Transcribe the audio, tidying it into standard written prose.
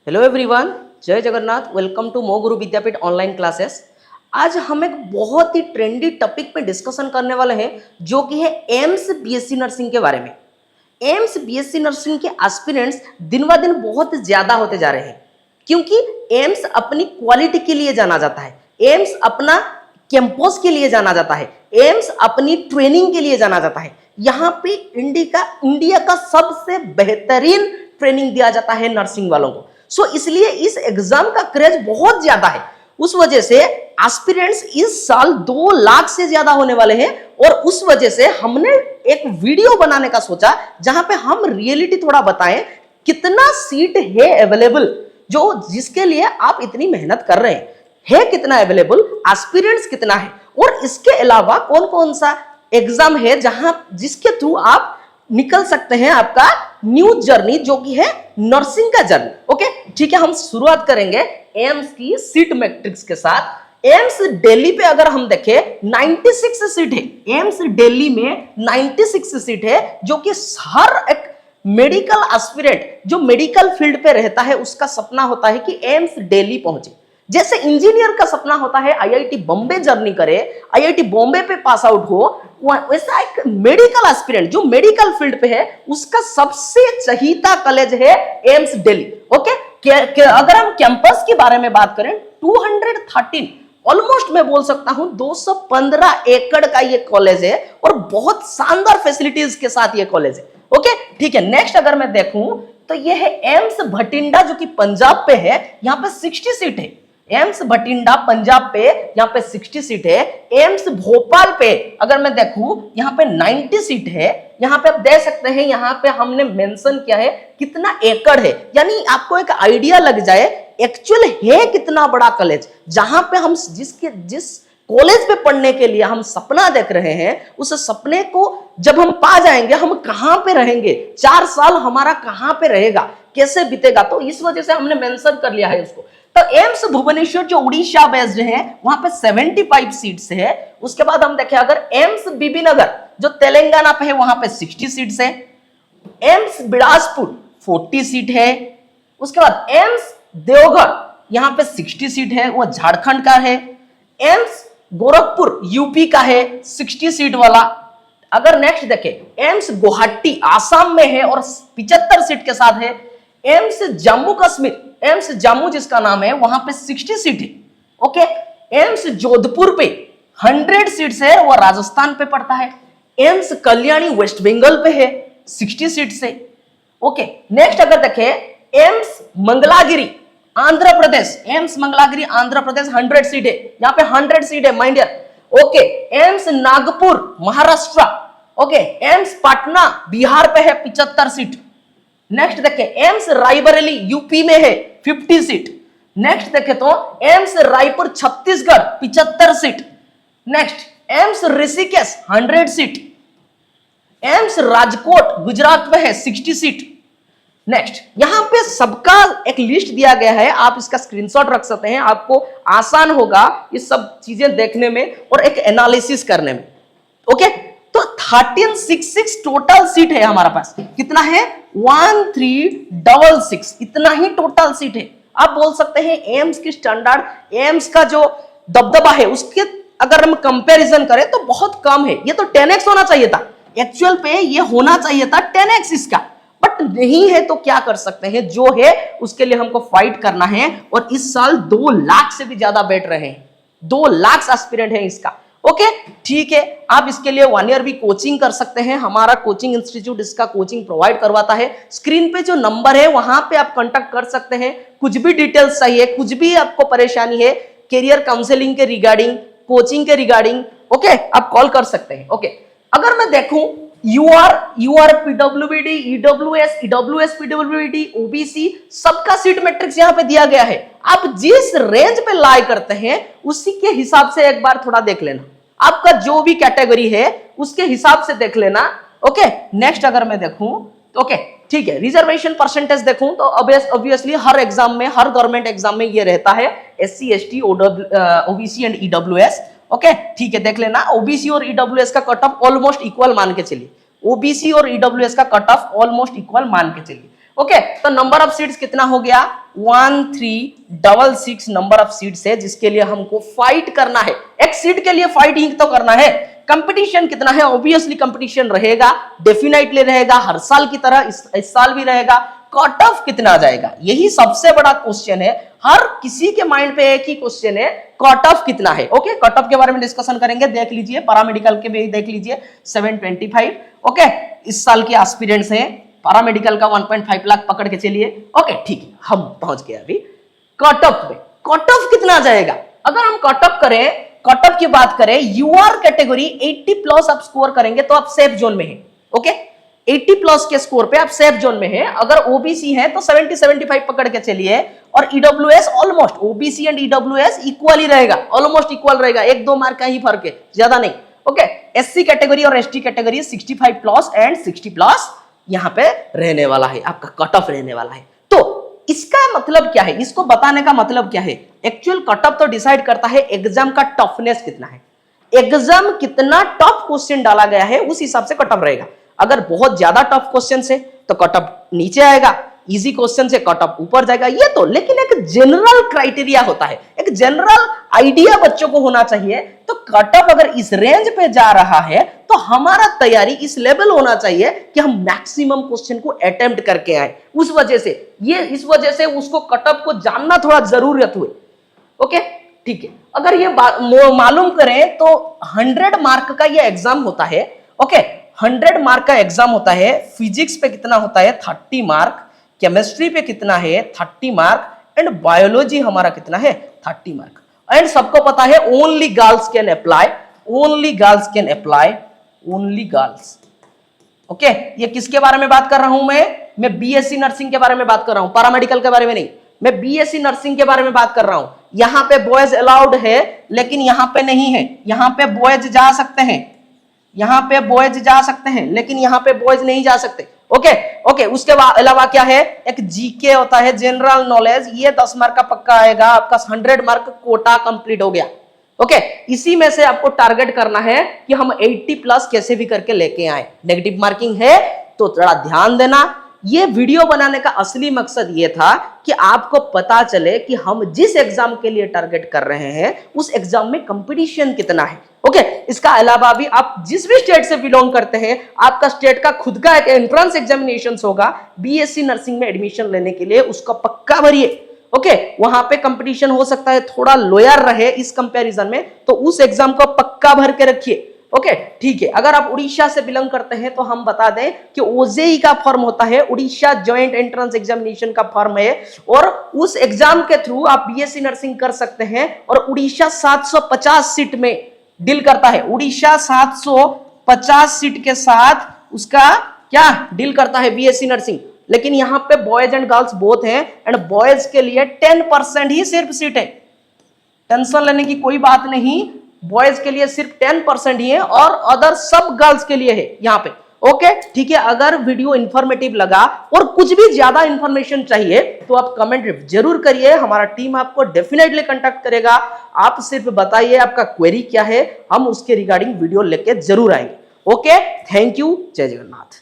Hello everyone, जय Jagannath. Welcome to मो गुरु विद्यापीठ online classes. आज हम एक बहुत ही ट्रेंडी टॉपिक पे डिस्कशन करने वाले हैं जो कि है एम्स बीएससी नर्सिंग के बारे में। एम्स बीएससी नर्सिंग के एस्पिरेंट्स दिन ब दिन बहुत ज़्यादा होते जा रहे हैं क्योंकि एम्स अपनी क्वालिटी के लिए जाना जाता है, एम्स अपना कैंपस के लिए जाना जाता है, एम्स अपनी ट्रेनिंग के लिए जाना जाता है। यहाँ पे इंडिया का सबसे बेहतरीन ट्रेनिंग दिया जाता है नर्सिंग वालों को। सो इसलिए इस एग्जाम का क्रेज बहुत ज्यादा है। उस वजह से एस्पिरेंट्स इस साल 2 लाख से ज्यादा होने वाले हैं और उस वजह से हमने एक वीडियो बनाने का सोचा जहां पे हम रियलिटी थोड़ा बताएं कितना सीट है अवेलेबल, जो जिसके लिए आप इतनी मेहनत कर रहे हैं कितना अवेलेबल, एस्पिरेंट्स कितना है और इसके अलावा कौन कौन सा एग्जाम है जहां जिसके थ्रू आप निकल सकते हैं आपका न्यू जर्नी जो कि है नर्सिंग का जर्नी। ओके, ठीक है, हम शुरुआत करेंगे एम्स की सीट मैट्रिक्स के साथ। एम्स दिल्ली पे अगर हम देखें 96 सीट है, एम्स दिल्ली में 96 सीट है, जो कि हर एक मेडिकल एस्पिरेंट जो मेडिकल फील्ड पे रहता है उसका सपना होता है कि एम्स दिल्ली पहुंचे। जैसे इंजीनियर का सपना होता है आईआईटी बॉम्बे जर्नी करे, आईआईटी बॉम्बे पे पास आउट हो, वैसा एक मेडिकल एस्पिरेंट जो मेडिकल फील्ड पे है उसका सबसे चहीता कॉलेज है एम्स दिल्ली। ओके, अगर हम कैंपस के बारे में बात करें 213 ऑलमोस्ट मैं बोल सकता हूं 215 एकड़ का ये कॉलेज है और बहुत शानदार फैसिलिटीज के साथ ये कॉलेज है। ओके, ठीक है, नेक्स्ट अगर मैं देखूं तो ये है एम्स भटिंडा जो कि पंजाब पे है, यहां पे 60 सीट है। एम्स भटिंडा पंजाब पे यहाँ पे 60 सीट है। एम्स भोपाल पे अगर मैं देखूं यहाँ पे 90 सीट है। यहाँ पे आप देख सकते हैं, यहाँ पे हमने मेंशन किया है कितना एकड़ है, यानी आपको एक आइडिया लग जाए एक्चुअल है कितना बड़ा कॉलेज। जहां पे हम जिस कॉलेज पे पढ़ने के लिए हम सपना देख रहे हैं उस सपने को जब हम पा जाएंगे, हम कहां पे रहेंगे, 4 साल हमारा कहां पे रहेगा, कैसे बीतेगा, तो इस वजह से हमने मेंशन कर लिया है उसको। तो एम्स भुवनेश्वर जो उड़ीसा बेस्ड है वहां पे 75 सीट्स है। उसके बाद हम देखें अगर एम्स बीबीनगर जो तेलंगाना पे है वहां पे 60 सीट्स है। एम्स बिलासपुर 40 सीट है। उसके बाद एम्स देवघर यहां पे 60 सीट है, वो झारखंड का है। एम्स गोरखपुर यूपी का है 60 सीट वाला। अगर नेक्स्ट देखें एम्स गुवाहाटी आसाम में है और 75 सीट के साथ है। एम्स जम्मू कश्मीर, एम्स जम्मू जिसका नाम है वहां पे 60 सीट है। ओके, एम्स जोधपुर पे 100 सीट्स है, वो राजस्थान पे पड़ता है। एम्स कल्याणी वेस्ट बंगाल पे है 60 सीट से। ओके, नेक्स्ट अगर देखें AIIMS Mangalagiri Andhra Pradesh, AIIMS Mangalagiri Andhra Pradesh 100 seat है, यहाँ पे 100 सीट है mind year. Okay, AIIMS Nagpur Maharashtra. Okay, AIIMS Patna Bihar पे है 75 सीट। नेक्स्ट देखें एम्स रायबरेली यूपी में है 50 सीट। नेक्स्ट देखें तो AIIMS Raipur Chhattisgarh 75 seat. Next AIIMS Rishikesh 100 seat. AIIMS Rajkot Gujarat में है 60 सीट। नेक्स्ट यहां पे सबका एक लिस्ट दिया गया है, आप इसका स्क्रीनशॉट रख सकते हैं, आपको आसान होगा ये सब चीजें देखने में और एक एनालिसिस करने में। ओके, तो 1366 टोटल सीट है हमारा पास। कितना है 1366, इतना ही टोटल सीट है। आप बोल सकते हैं एम्स की स्टैंडर्ड, एम्स का जो दबदबा है उसके अगर हम कंपैरिजन करें तो बहुत कम है। ये तो 10x होना चाहिए था, एक्चुअल पे ये होना चाहिए था 10x इसका, बट नहीं है तो क्या कर सकते हैं, जो है उसके लिए हमको फाइट करना है। और इस साल 2 लाख से भी ज्यादा बैठ रहे हैं, 2 लाख एस्पिरेंट है इसका। ओके, ठीक है, आप इसके लिए 1 ईयर भी कोचिंग कर सकते हैं। हमारा कोचिंग इंस्टीट्यूट इसका कोचिंग प्रोवाइड करवाता है। स्क्रीन पे जो नंबर है वहां पे आप कांटेक्ट कर सकते हैं। कुछ भी डिटेल्स चाहिए, कुछ भी आपको परेशानी है करियर काउंसलिंग के रिगार्डिंग, कोचिंग के रिगार्डिंग, ओके, आप कॉल कर सकते हैं। ओके, अगर मैं देखूं यूआर पीडब्ल्यूबीडी, ईडब्ल्यूएस पीडब्ल्यूबीडी, ओबीसी सबका सीट मैट्रिक्स यहां पे दिया गया है। आप जिस रेंज पे लाई करते हैं उसी के हिसाब से एक बार थोड़ा देख लेना, आपका जो भी कैटेगरी है उसके हिसाब से देख लेना। ओके, नेक्स्ट अगर मैं देखूं ओके, ठीक है, रिजर्वेशन परसेंटेज देखूं तो ऑब्वियसली हर एग्जाम में, हर गवर्नमेंट एग्जाम में ये रहता है SC ST OBC and EWS. Okay, ठीक है, देख लेना। ओबीसी और ईडब्ल्यूएस का कट ऑफ ऑलमोस्ट इक्वल मान के चलिए, ओबीसी और ईडब्ल्यूएस का कट ऑफ ऑलमोस्ट इक्वल मान के चलिए। ओके, तो नंबर ऑफ सीट्स कितना हो गया 1366 नंबर ऑफ सीट्स है जिसके लिए हमको फाइट करना है। एक सीट के लिए फाइटिंग तो करना है। कंपटीशन कितना है? ऑब्वियसली कंपटीशन रहेगा, डेफिनेटली रहेगा, हर साल की तरह इस साल भी रहेगा। कट ऑफ कितना आ जाएगा? यही सबसे बड़ा क्वेश्चन है। हर किसी के माइंड पे एक ही क्वेश्चन है, कट ऑफ कितना है। ओके, कट ऑफ के बारे में डिस्कशन करेंगे। देख लीजिए, पैरामेडिकल के भी देख लीजिए 725। ओके, इस साल के एस्पिरेंट्स हैं। पैरामेडिकल का 1.5 लाख पकड़ के चलिए। ओके, ठीक है, हम पहुंच गए अभी कट ऑफ में। कट ऑफ कितना आ जाएगा? अगर हम कट ऑफ करें, कट ऑफ की बात करें, यूआर कैटेगरी 80 प्लस आप स्कोर करेंगे तो आप सेफ जोन में हैं। ओके, 80 प्लस के स्कोर पे आप सेफ जोन में हैं। अगर ओबीसी है तो 70-75 पकड़ के चलिए। और EWS almost OBC and EWS equal ही रहेगा, ऑलमोस्ट इक्वल रहेगा, 1-2 मार्क का ही फर्क है, ज्यादा नहीं। ओके, एससी कैटेगरी और ST category 65 plus and 60 plus यहां पे रहने वाला है, आपका कट ऑफ रहने वाला है। तो इसका मतलब क्या है? इसको बताने का मतलब क्या है? एक्चुअल कट ऑफ तो डिसाइड करता है एग्जाम का टफनेस कितना है। एग्जाम कितना टफ क्वेश्चन डाला गया है उस हिसाब से कट ऑफ रहेगा। अगर बहुत ज्यादा टफ क्वेश्चन से तो कट ऑफ नीचे आएगा, इजी क्वेश्चन से कट ऑफ ऊपर जाएगा। ये तो लेकिन एक जनरल क्राइटेरिया होता है, एक जनरल आइडिया बच्चों को होना चाहिए। तो कट ऑफ अगर इस रेंज पे जा रहा है तो हमारा तैयारी इस लेवल होना चाहिए कि हम मैक्सिमम क्वेश्चन को अटेम्प्ट करके आए। इस वजह से उसको कट ऑफ को जानना थोड़ा जरूरत हुई। ओके, ठीक है। अगर ये मालूम करें तो 100 मार्क का ये एग्जाम होता है। ओके, 100 मार्क का एग्जाम होता है। फिजिक्स पे कितना होता है? 30 मार्क। केमिस्ट्री पे कितना है? 30 मार्क। एंड बायोलॉजी हमारा कितना है? 30 मार्क। एंड सबको पता है only girls can apply, only girls can apply, only girls. Okay, ये किसके बारे में बात कर रहा हूं मैं बीएससी नर्सिंग के बारे में बात कर रहा हूं, पैरामेडिकल के बारे में नहीं। मैं बीएससी नर्सिंग के बारे में बात कर रहा हूं। यहां पे बॉयज अलाउड है लेकिन यहां पे नहीं है। यहां पे बॉयज जा सकते हैं, यहां पे बॉयज जा सकते हैं लेकिन यहां पे बॉयज नहीं जा सकते। ओके ओके, उसके अलावा क्या है? एक जीके होता है, जनरल नॉलेज। ये 10 मार्क का पक्का आएगा, आपका 100 मार्क कोटा कंप्लीट हो गया। ओके, इसी में से आपको टारगेट करना है कि हम 80 प्लस कैसे भी करके लेके आए। नेगेटिव मार्किंग है तो थोड़ा ध्यान देना। ये वीडियो बनाने का असली मकसद ये था कि आपको पता चले कि हम जिस एग्जाम के लिए टारगेट कर रहे हैं उस एग्जाम में कंपटीशन कितना है। ओके, इसका अलावा भी आप जिस भी स्टेट से बिलोंग करते हैं, आपका स्टेट का खुद का एक एंट्रेंस एग्जामिनेशन होगा बीएससी नर्सिंग में एडमिशन लेने के लिए, उसका पक्का भरिए। ओके, वहां पे कंपटीशन हो सकता है थोड़ा लोअर रहे इस कंपैरिजन में, तो उस एग्जाम को पक्का भर के रखिए। ओके, ठीक है। अगर आप उड़ीसा से बिलोंग करते हैं तो हम बता दें कि ओजेई का फॉर्म होता है, उड़ीसा जॉइंट एंट्रेंस एग्जामिनेशन का फॉर्म है, और उस एग्जाम के थ्रू आप बीएससी नर्सिंग कर सकते हैं। और उड़ीसा 750 सीट में डील करता है। उड़ीसा 750 सीट के साथ उसका क्या डील करता है? BSc nursing. लेकिन यहां पे बॉयज एंड गर्ल्स बोथ हैं, एंड बॉयज के लिए 10% ही सिर्फ सीट है। टेंशन लेने की कोई बात नहीं, बॉयज के लिए सिर्फ 10% ही है और अदर सब गर्ल्स के लिए है यहाँ पे। ओके, ठीक है। अगर वीडियो इंफॉर्मेटिव लगा और कुछ भी ज्यादा इंफॉर्मेशन चाहिए तो आप कमेंट जरूर करिए, हमारा टीम आपको डेफिनेटली कांटेक्ट करेगा। आप सिर्फ बताइए आपका क्वेरी क्या है, हम उसके रिगार्डिंग वीडियो लेके जरूर आएंगे। ओके, थैंक यू, जय जगन्नाथ।